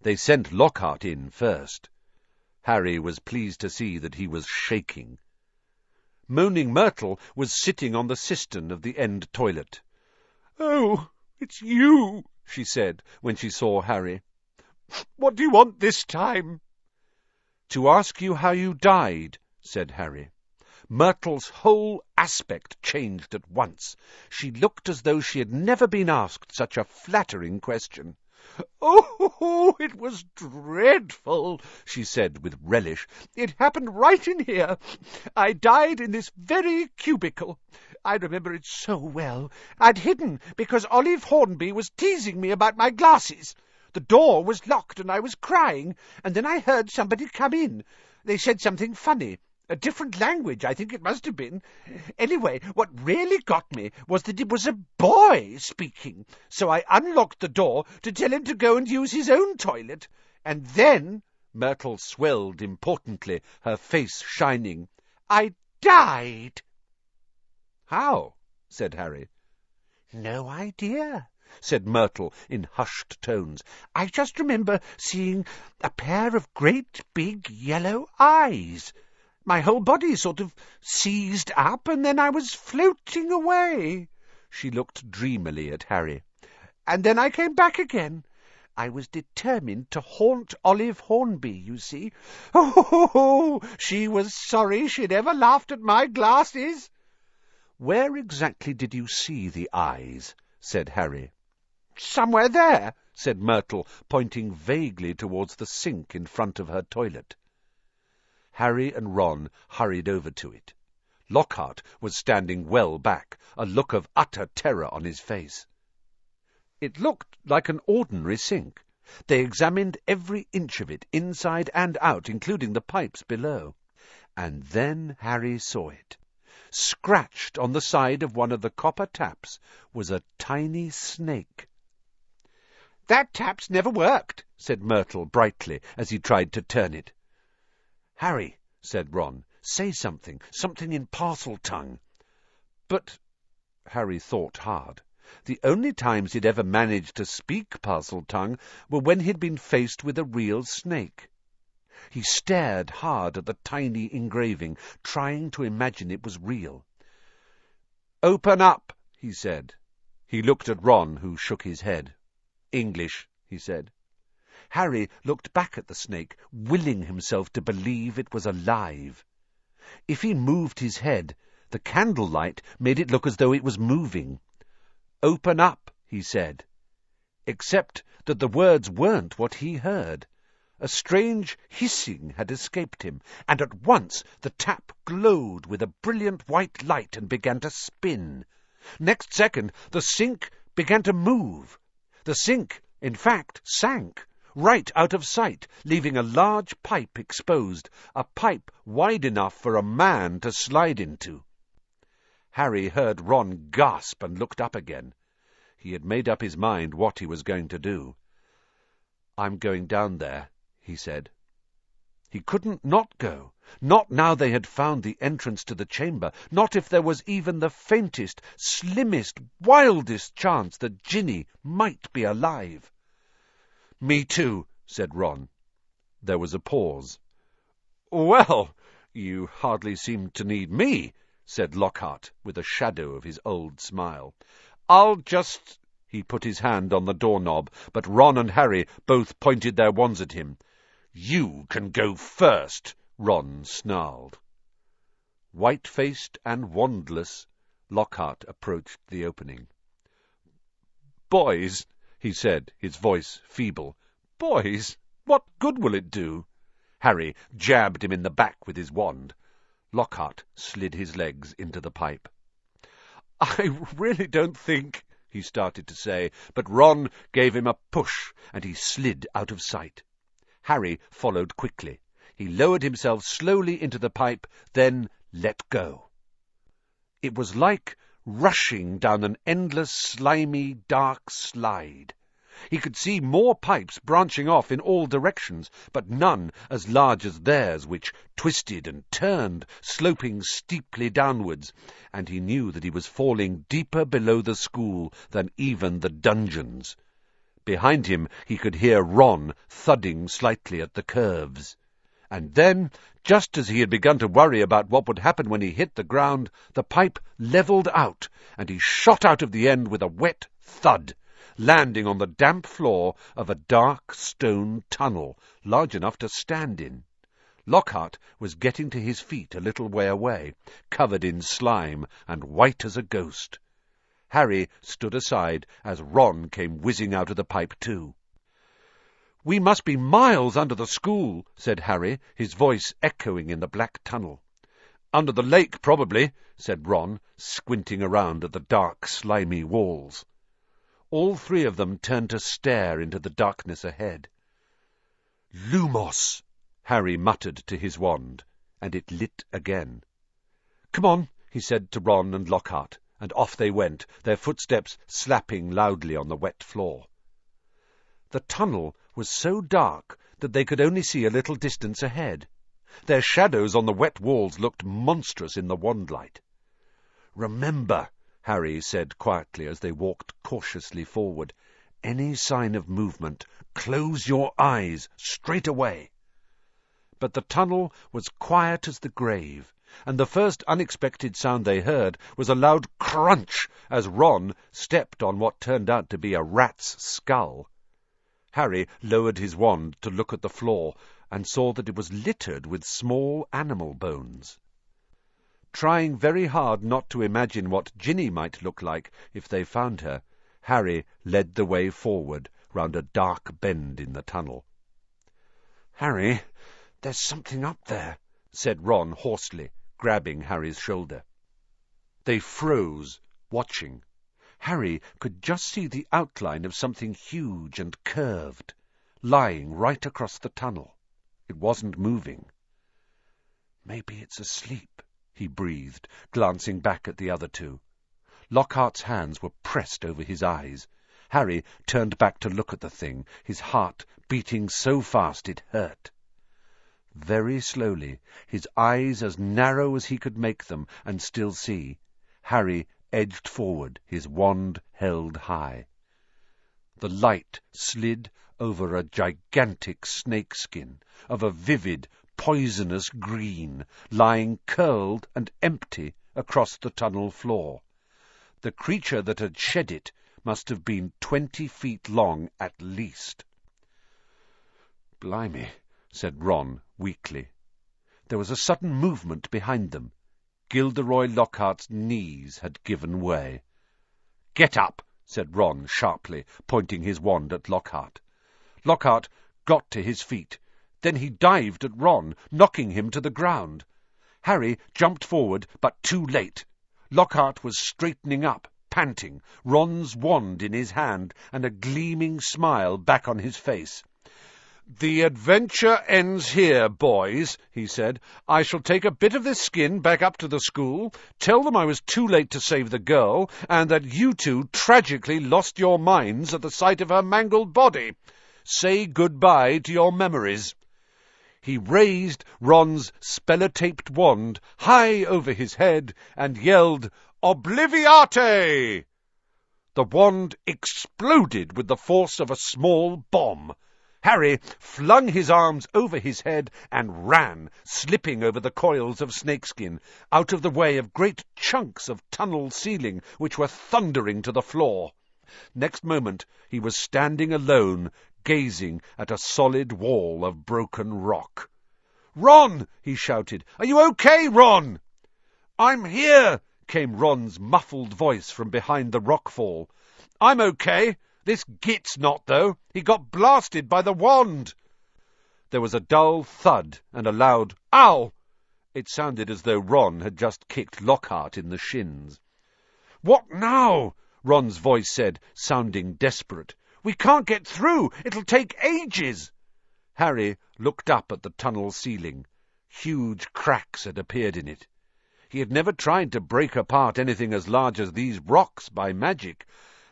They sent Lockhart in first. Harry was pleased to see that he was shaking. Moaning Myrtle was sitting on the cistern of the end toilet. "Oh, it's you," she said when she saw Harry. "What do you want this time?" "To ask you how you died," said Harry. Myrtle's whole aspect changed at once. She looked as though she had never been asked such a flattering question. "Oh, it was dreadful," she said with relish. "It happened right in here. I died in this very cubicle. I remember it so well. I'd hidden because Olive Hornby was teasing me about my glasses. The door was locked and I was crying, and then I heard somebody come in. They said something funny. A different language, I think it must have been. Anyway, what really got me was that it was a boy speaking, so I unlocked the door to tell him to go and use his own toilet. And then," Myrtle swelled importantly, her face shining, "I died." "How?" said Harry. "No idea," said Myrtle in hushed tones. "I just remember seeing a pair of great big yellow eyes. My whole body sort of seized up, and then I was floating away." She looked dreamily at Harry. "And then I came back again. I was determined to haunt Olive Hornby, you see. Oh, she was sorry she'd ever laughed at my glasses." "Where exactly did you see the eyes?" said Harry. "Somewhere there," said Myrtle, pointing vaguely towards the sink in front of her toilet. Harry and Ron hurried over to it. Lockhart was standing well back, a look of utter terror on his face. It looked like an ordinary sink. They examined every inch of it, inside and out, including the pipes below. And then Harry saw it. Scratched on the side of one of the copper taps was a tiny snake. "That tap's never worked," said Myrtle brightly, as he tried to turn it. "Harry," said Ron, "say something in Parseltongue." But Harry thought hard. The only times he'd ever managed to speak Parseltongue were when he'd been faced with a real snake. He stared hard at the tiny engraving, trying to imagine it was real. "Open up," he said. He looked at Ron, who shook his head. "English," he said. Harry looked back at the snake, willing himself to believe it was alive. If he moved his head, the candlelight made it look as though it was moving. "Open up," he said. Except that the words weren't what he heard. A strange hissing had escaped him, and at once the tap glowed with a brilliant white light and began to spin. Next second, the sink began to move. The sink, in fact, sank, right out of sight, leaving a large pipe exposed, a pipe wide enough for a man to slide into. Harry heard Ron gasp and looked up again. He had made up his mind what he was going to do. "I'm going down there," he said. He couldn't not go, not now they had found the entrance to the chamber, not if there was even the faintest, slimmest, wildest chance that Ginny might be alive. "Me too," said Ron. There was a pause. "Well, you hardly seem to need me," said Lockhart, with a shadow of his old smile. "I'll just—" He put his hand on the doorknob, but Ron and Harry both pointed their wands at him. "You can go first," Ron snarled. White-faced and wandless, Lockhart approached the opening. "Boys," he said, his voice feeble. "Boys, what good will it do?" Harry jabbed him in the back with his wand. Lockhart slid his legs into the pipe. "I really don't think—" he started to say, but Ron gave him a push, and he slid out of sight. Harry followed quickly. He lowered himself slowly into the pipe, then let go. It was like rushing down an endless, slimy, dark slide. He could see more pipes branching off in all directions, but none as large as theirs, which twisted and turned, sloping steeply downwards, and he knew that he was falling deeper below the school than even the dungeons. Behind him he could hear Ron thudding slightly at the curves. And then, just as he had begun to worry about what would happen when he hit the ground, the pipe levelled out, and he shot out of the end with a wet thud, landing on the damp floor of a dark stone tunnel, large enough to stand in. Lockhart was getting to his feet a little way away, covered in slime and white as a ghost. Harry stood aside as Ron came whizzing out of the pipe too. "We must be miles under the school," said Harry, his voice echoing in the black tunnel. "Under the lake, probably," said Ron, squinting around at the dark, slimy walls. All three of them turned to stare into the darkness ahead. "Lumos," Harry muttered to his wand, and it lit again. "Come on," he said to Ron and Lockhart, and off they went, their footsteps slapping loudly on the wet floor. The tunnel was so dark that they could only see a little distance ahead. Their shadows on the wet walls looked monstrous in the wand-light. "Remember," Harry said quietly as they walked cautiously forward, "any sign of movement, close your eyes straight away." But the tunnel was quiet as the grave, and the first unexpected sound they heard was a loud crunch as Ron stepped on what turned out to be a rat's skull. Harry lowered his wand to look at the floor and saw that it was littered with small animal bones. Trying very hard not to imagine what Ginny might look like if they found her, Harry led the way forward round a dark bend in the tunnel. "Harry, there's something up there," said Ron hoarsely, grabbing Harry's shoulder. They froze, watching. Harry could just see the outline of something huge and curved, lying right across the tunnel. It wasn't moving. "Maybe it's asleep," he breathed, glancing back at the other two. Lockhart's hands were pressed over his eyes. Harry turned back to look at the thing, his heart beating so fast it hurt. Very slowly, his eyes as narrow as he could make them and still see, Harry edged forward, his wand held high. The light slid over a gigantic snakeskin of a vivid, poisonous green, lying curled and empty across the tunnel floor. The creature that had shed it must have been 20 feet long at least. "Blimey," said Ron weakly. There was a sudden movement behind them. Gilderoy Lockhart's knees had given way. "Get up," said Ron sharply, pointing his wand at Lockhart. Lockhart got to his feet. Then he dived at Ron, knocking him to the ground. Harry jumped forward, but too late. Lockhart was straightening up, panting, Ron's wand in his hand, and a gleaming smile back on his face. "The adventure ends here, boys," he said. "I shall take a bit of this skin back up to the school, tell them I was too late to save the girl, and that you two tragically lost your minds at the sight of her mangled body. Say goodbye to your memories." He raised Ron's speller-taped wand high over his head and yelled, "Obliviate!" The wand exploded with the force of a small bomb. Harry flung his arms over his head and ran, slipping over the coils of snakeskin, out of the way of great chunks of tunnel ceiling which were thundering to the floor. Next moment he was standing alone, gazing at a solid wall of broken rock. "Ron!" he shouted. "Are you okay, Ron?" "I'm here!" came Ron's muffled voice from behind the rockfall. "I'm okay. This Git's not, though. He got blasted by the wand." There was a dull thud and a loud "Ow!" It sounded as though Ron had just kicked Lockhart in the shins. "What now?" Ron's voice said, sounding desperate. "We can't get through. It'll take ages." Harry looked up at the tunnel ceiling. Huge cracks had appeared in it. He had never tried to break apart anything as large as these rocks by magic,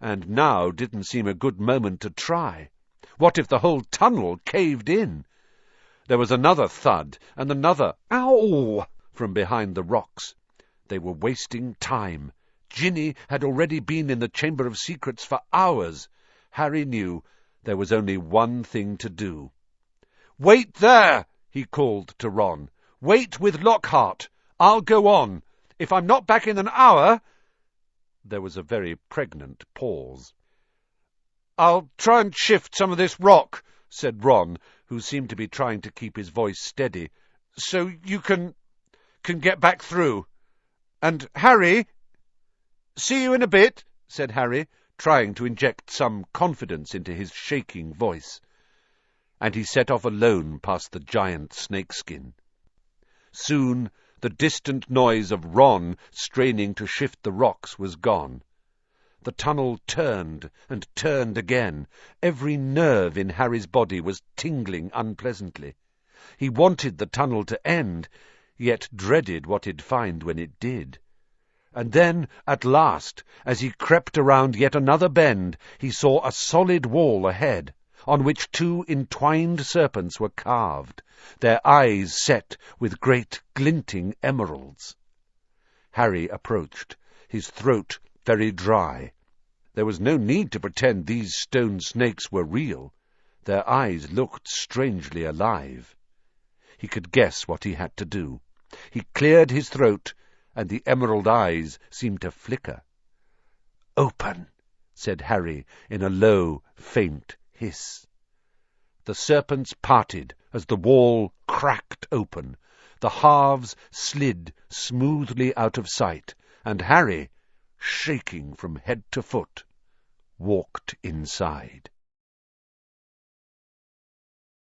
and now didn't seem a good moment to try. What if the whole tunnel caved in? There was another thud, and another "Ow!" from behind the rocks. They were wasting time. Ginny had already been in the Chamber of Secrets for hours. Harry knew There was only one thing to do. "Wait there!" he called to Ron. "Wait with Lockhart. I'll go on. If I'm not back in an hour—" There was a very pregnant pause. "I'll try and shift some of this rock," said Ron, who seemed to be trying to keep his voice steady, "so you can get back through. And Harry—" "See you in a bit," said Harry, trying to inject some confidence into his shaking voice. And he set off alone past the giant snakeskin. Soon the distant noise of Ron straining to shift the rocks was gone. The tunnel turned and turned again. Every nerve in Harry's body was tingling unpleasantly. He wanted the tunnel to end, yet dreaded what he'd find when it did. And then, at last, as he crept around yet another bend, he saw a solid wall ahead, on which two entwined serpents were carved, their eyes set with great glinting emeralds. Harry approached, his throat very dry. There was no need to pretend these stone snakes were real. Their eyes looked strangely alive. He could guess what he had to do. He cleared his throat, and the emerald eyes seemed to flicker. "Open," said Harry in a low, faint hiss. The serpents parted as the wall cracked open. The halves slid smoothly out of sight, and Harry, shaking from head to foot, walked inside.